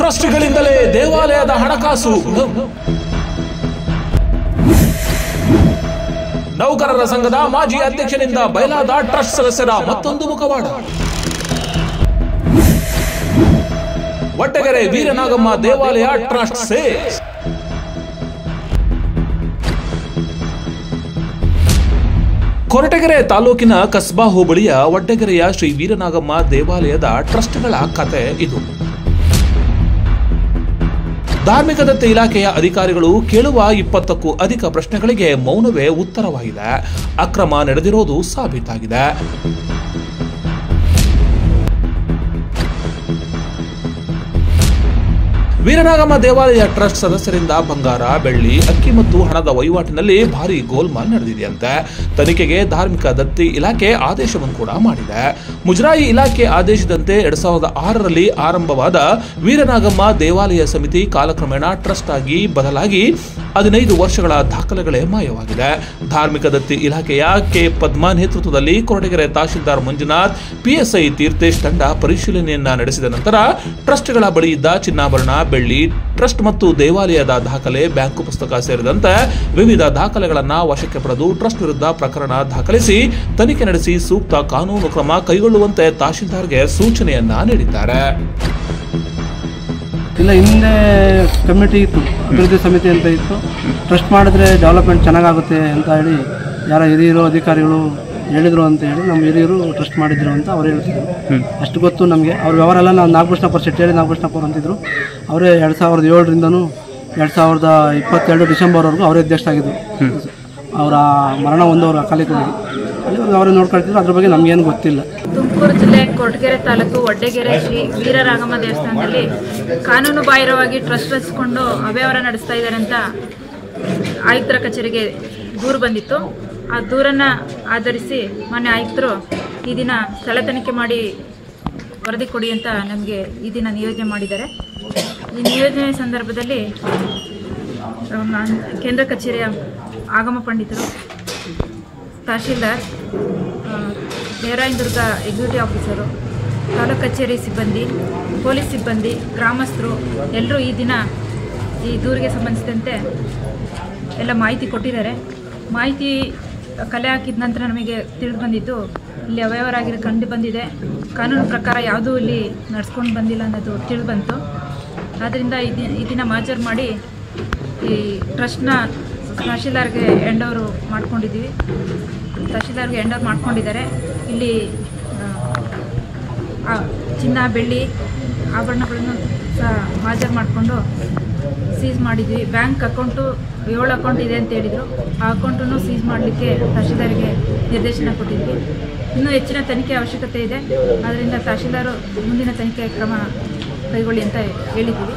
ಟ್ರಸ್ಟ್ಗಳಿಂದಲೇ ದೇವಾಲಯದ ಹಣಕಾಸು. ನೌಕರರ ಸಂಘದ ಮಾಜಿ ಅಧ್ಯಕ್ಷನಿಂದ ಬಯಲಾದ ಟ್ರಸ್ಟ್ ಸದಸ್ಯರ ಮತ್ತೊಂದು ಮುಖವಾಡ. ವಡ್ಡಗೆರೆ ವೀರನಾಗಮ್ಮ ದೇವಾಲಯ ಟ್ರಸ್ಟ್ ಸೇಸ್. ಕೊರಟಗೆರೆ ತಾಲೂಕಿನ ಕಸ್ಬಾ ಹೋಬಳಿಯ ವಡ್ಡಗೆರೆಯ ಶ್ರೀ ವೀರನಾಗಮ್ಮ ದೇವಾಲಯದ ಟ್ರಸ್ಟ್ಗಳ ಕತೆ ಇದು. ಧಾರ್ಮಿಕ ದತ್ತಿ ಇಲಾಖೆಯ ಅಧಿಕಾರಿಗಳು ಕೇಳುವ 20ಕ್ಕೂ ಅಧಿಕ ಪ್ರಶ್ನೆಗಳಿಗೆ ಮೌನವೇ ಉತ್ತರವಾಗಿದೆ. ಅಕ್ರಮ ನಡೆದಿರೋದು ಸಾಬೀತಾಗಿದೆ. ವೀರನಾಗಮ್ಮ ದೇವಾಲಯ ಟ್ರಸ್ಟ್ ಸದಸ್ಯರಿಂದ ಬಂಗಾರ, ಬೆಳ್ಳಿ, ಅಕ್ಕಿ ಮತ್ತು ಹಣದ ವಹಿವಾಟಿನಲ್ಲಿ ಭಾರಿ ಗೋಲ್ಮಾಲ್ ನಡೆದಿದೆಯಂತೆ. ತನಿಖೆಗೆ ಧಾರ್ಮಿಕ ದತ್ತಿ ಇಲಾಖೆ ಆದೇಶವನ್ನು ಕೂಡ ಮಾಡಿದೆ. ಮುಜರಾಯಿ ಇಲಾಖೆ ಆದೇಶದಂತೆ 2006ರಲ್ಲಿ ಆರಂಭವಾದ ವೀರನಾಗಮ್ಮ ದೇವಾಲಯ ಸಮಿತಿ ಕಾಲಕ್ರಮೇಣ ಟ್ರಸ್ಟ್ ಆಗಿ ಬದಲಾಗಿ 15 ವರ್ಷಗಳ ದಾಖಲೆಗಳೇ ಮಾಯವಾಗಿದೆ. ಧಾರ್ಮಿಕ ದತ್ತಿ ಇಲಾಖೆಯ ಕೆ ಪದ್ಮಾ ನೇತೃತ್ವದಲ್ಲಿ ಕೊರಟಗೆರೆ ತಹಶೀಲ್ದಾರ್ ಮಂಜುನಾಥ್, ಪಿಎಸ್ಐ ತೀರ್ಥೇಶ್ ತಂಡ ಪರಿಶೀಲನೆಯನ್ನ ನಡೆಸಿದ ನಂತರ ಟ್ರಸ್ಟ್ಗಳ ಬಳಿ ಇದ್ದ ಚಿನ್ನಾಭರಣ, ಬೆಳ್ಳಿ, ಟ್ರಸ್ಟ್ ಮತ್ತು ದೇವಾಲಯದ ದಾಖಲೆ, ಬ್ಯಾಂಕು ಪುಸ್ತಕ ಸೇರಿದಂತೆ ವಿವಿಧ ದಾಖಲೆಗಳನ್ನು ವಶಕ್ಕೆ ಪಡೆದು ಟ್ರಸ್ಟ್ ವಿರುದ್ಧ ಪ್ರಕರಣ ದಾಖಲಿಸಿ ತನಿಖೆ ನಡೆಸಿ ಸೂಕ್ತ ಕಾನೂನು ಕ್ರಮ ಕೈಗೊಳ್ಳುವಂತೆ ತಹಶೀಲ್ದಾರ್ಗೆ ಸೂಚನೆಯನ್ನ ನೀಡಿದ್ದಾರೆ. ಇಲ್ಲ, ಹಿಂದೆ ಕಮಿಟಿ ಇತ್ತು, ಅಭಿವೃದ್ಧಿ ಸಮಿತಿ ಅಂತ ಇತ್ತು. ಟ್ರಸ್ಟ್ ಮಾಡಿದ್ರೆ ಡೆವಲಪ್ಮೆಂಟ್ ಚೆನ್ನಾಗುತ್ತೆ ಅಂತ ಹೇಳಿ ಯಾರ ಹಿರಿಯರು ಅಧಿಕಾರಿಗಳು ಹೇಳಿದರು ಅಂತ ಹೇಳಿ ನಮ್ಮ ಹಿರಿಯರು ಟ್ರಸ್ಟ್ ಮಾಡಿದ್ರು ಅಂತ ಅವ್ರು ಹೇಳ್ತಿದ್ರು. ಅಷ್ಟು ಗೊತ್ತು ನಮಗೆ. ಅವ್ರ ವ್ಯವಹಾರ ಎಲ್ಲ ನಾವು ನಾಗಭೂಷಣಪ್ಪ ಶೆಟ್ಟಿ ನಾಗಭೂಷಣಪ್ಪ ಅಂತಿದ್ರು. ಅವರೇ 2007ರಿಂದನೂ 2022 ಡಿಸೆಂಬರ್ವರೆಗೂ ಅವರೇ ಅಧ್ಯಕ್ಷರಾಗಿದ್ದರು. ಅವರ ಮರಣ ಹೊಂದವರು ಅಕಾಲಿಕವಾಗಿ ಅಲ್ಲಿ ಅವರೇ ನೋಡ್ಕೊಳ್ತಿದ್ರು. ಅದ್ರ ಬಗ್ಗೆ ನಮಗೇನು ಗೊತ್ತಿಲ್ಲ. ತುಮಕೂರು ಜಿಲ್ಲೆ ಕೊರಟಗೆರೆ ತಾಲೂಕು ವಡ್ಡಗೆರೆ ಶ್ರೀ ವೀರರಾಗಮ್ಮ ದೇವಸ್ಥಾನದಲ್ಲಿ ಕಾನೂನು ಬಾಹಿರವಾಗಿ ಟ್ರಸ್ಟ್ ರಚಿಸಿಕೊಂಡು ಅವ್ಯವಹಾರ ನಡೆಸ್ತಾ ಇದ್ದಾರೆ ಅಂತ ಆಯುಕ್ತರ ಕಚೇರಿಗೆ ದೂರು ಬಂದಿತ್ತು. ಆ ದೂರನ್ನು ಆಧರಿಸಿ ಮಾನ್ಯ ಆಯುಕ್ತರು ಈ ದಿನ ಸ್ಥಳ ತನಿಖೆ ಮಾಡಿ ವರದಿ ಕೊಡಿ ಅಂತ ನಮಗೆ ಈ ದಿನ ನಿಯೋಜನೆ ಮಾಡಿದ್ದಾರೆ. ಈ ನಿಯೋಜನೆ ಸಂದರ್ಭದಲ್ಲಿ ಕೇಂದ್ರ ಕಚೇರಿಯ ಆಗಮ ಪಂಡಿತರು, ತಹಶೀಲ್ದಾರ್, ದೇವರಾಯನದುರ್ಗ ಎಕ್ಸಿಕ್ಯೂಟಿವ್ ಆಫೀಸರು, ತಾಲೂಕು ಕಚೇರಿ ಸಿಬ್ಬಂದಿ, ಪೊಲೀಸ್ ಸಿಬ್ಬಂದಿ, ಗ್ರಾಮಸ್ಥರು ಎಲ್ಲರೂ ಈ ದಿನ ಈ ದೂರಿಗೆ ಸಂಬಂಧಿಸಿದಂತೆ ಎಲ್ಲ ಮಾಹಿತಿ ಕೊಟ್ಟಿದ್ದಾರೆ. ಮಾಹಿತಿ ಕಲೆ ಹಾಕಿದ ನಂತರ ನಮಗೆ ತಿಳಿದು ಬಂದಿದ್ದು ಇಲ್ಲಿ ಅವ್ಯವಹಾರ ಆಗಿರೋ ಕಂಡು ಬಂದಿದೆ. ಕಾನೂನು ಪ್ರಕಾರ ಯಾವುದೂ ಇಲ್ಲಿ ನಡೆಸ್ಕೊಂಡು ಬಂದಿಲ್ಲ ಅನ್ನೋದು ತಿಳಿದು ಬಂತು. ಆದ್ದರಿಂದ ಈ ದಿನ ಮಾಜರ್ ಮಾಡಿ ಈ ಟ್ರಸ್ಟ್ನ ತಹಶೀಲ್ದಾರ್ಗೆ ಹ್ಯಾಂಡ್ ಓವರ್ ಮಾಡ್ಕೊಂಡಿದ್ದೀವಿ. ತಹಶೀಲ್ದಾರ್ಗೆ ಹ್ಯಾಂಡ್ ಓವರ್ ಮಾಡ್ಕೊಂಡಿದ್ದಾರೆ. ಇಲ್ಲಿ ಚಿನ್ನ, ಬೆಳ್ಳಿ, ಆಭರಣಗಳನ್ನು ಸಹ ಮಾಜರ್ ಮಾಡಿಕೊಂಡು ಸೀಸ್ ಮಾಡಿದ್ವಿ. ಬ್ಯಾಂಕ್ ಅಕೌಂಟು 7 ಅಕೌಂಟ್ ಇದೆ ಅಂತ ಹೇಳಿದರು. ಆ ಅಕೌಂಟನ್ನು ಸೀಸ್ ಮಾಡಲಿಕ್ಕೆ ತಹಶೀಲ್ದಾರ್ಗೆ ನಿರ್ದೇಶನ ಕೊಟ್ಟಿದ್ವಿ. ಇನ್ನೂ ಹೆಚ್ಚಿನ ತನಿಖೆ ಅವಶ್ಯಕತೆ ಇದೆ. ಆದ್ದರಿಂದ ತಹಶೀಲ್ದಾರು ಮುಂದಿನ ತನಿಖೆ ಕ್ರಮ ಕೈಗೊಳ್ಳಿ ಅಂತ ಹೇಳಿದ್ದೀವಿ.